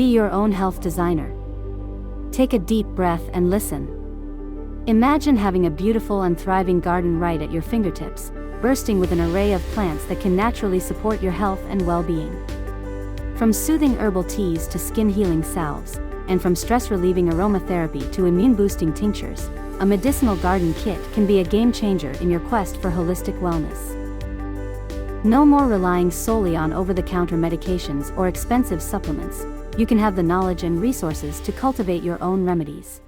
Be your own health designer. Take a deep breath and listen. Imagine having a beautiful and thriving garden right at your fingertips, bursting with an array of plants that can naturally support your health and well-being. From soothing herbal teas to skin-healing salves, and from stress-relieving aromatherapy to immune-boosting tinctures, a medicinal garden kit can be a game-changer in your quest for holistic wellness. No more relying solely on over-the-counter medications or expensive supplements. You can have the knowledge and resources to cultivate your own remedies.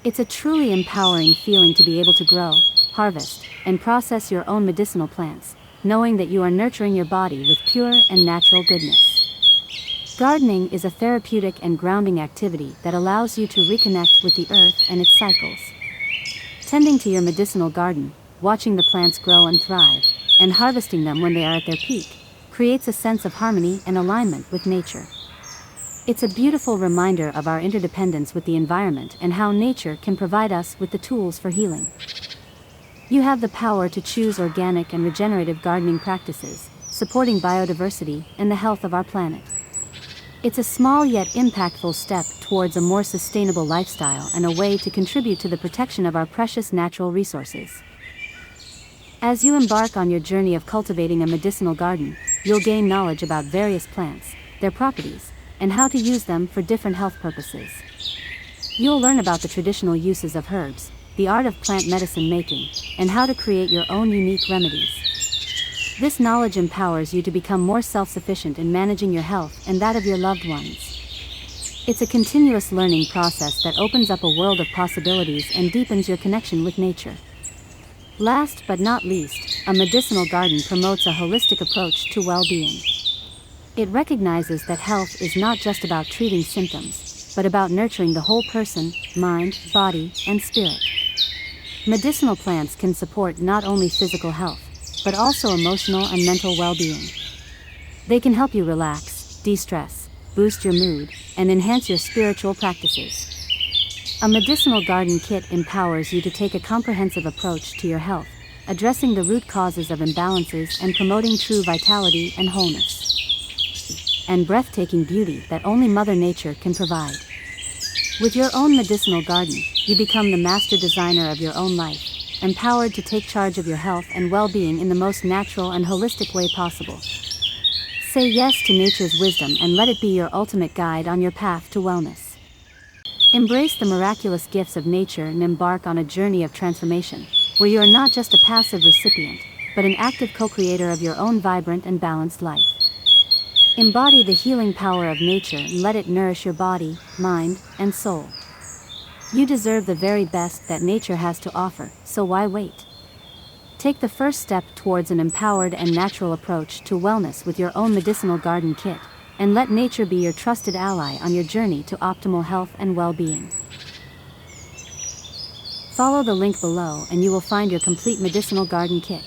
It's a truly empowering feeling to be able to grow, harvest, and process your own medicinal plants, knowing that you are nurturing your body with pure and natural goodness. Gardening is a therapeutic and grounding activity that allows you to reconnect with the earth and its cycles. Tending to your medicinal garden, watching the plants grow and thrive, and harvesting them when they are at their peak, creates a sense of harmony and alignment with nature. It's a beautiful reminder of our interdependence with the environment and how nature can provide us with the tools for healing. You have the power to choose organic and regenerative gardening practices, supporting biodiversity and the health of our planet. It's a small yet impactful step towards a more sustainable lifestyle and a way to contribute to the protection of our precious natural resources. As you embark on your journey of cultivating a medicinal garden, you'll gain knowledge about various plants, their properties, and how to use them for different health purposes. You'll learn about the traditional uses of herbs, the art of plant medicine making, and how to create your own unique remedies. This knowledge empowers you to become more self-sufficient in managing your health and that of your loved ones. It's a continuous learning process that opens up a world of possibilities and deepens your connection with nature. Last but not least, a medicinal garden promotes a holistic approach to well-being. It recognizes that health is not just about treating symptoms, but about nurturing the whole person, mind, body, and spirit. Medicinal plants can support not only physical health, but also emotional and mental well-being. They can help you relax, de-stress, boost your mood, and enhance your spiritual practices. A medicinal garden kit empowers you to take a comprehensive approach to your health, addressing the root causes of imbalances and promoting true vitality and wholeness. And breathtaking beauty that only Mother Nature can provide. With your own medicinal garden, you become the master designer of your own life, empowered to take charge of your health and well-being in the most natural and holistic way possible. Say yes to nature's wisdom and let it be your ultimate guide on your path to wellness. Embrace the miraculous gifts of nature and embark on a journey of transformation, where you are not just a passive recipient, but an active co-creator of your own vibrant and balanced life. Embody the healing power of nature and let it nourish your body, mind, and soul. You deserve the very best that nature has to offer, so why wait? Take the first step towards an empowered and natural approach to wellness with your own medicinal garden kit, and let nature be your trusted ally on your journey to optimal health and well-being. Follow the link below and you will find your complete medicinal garden kit.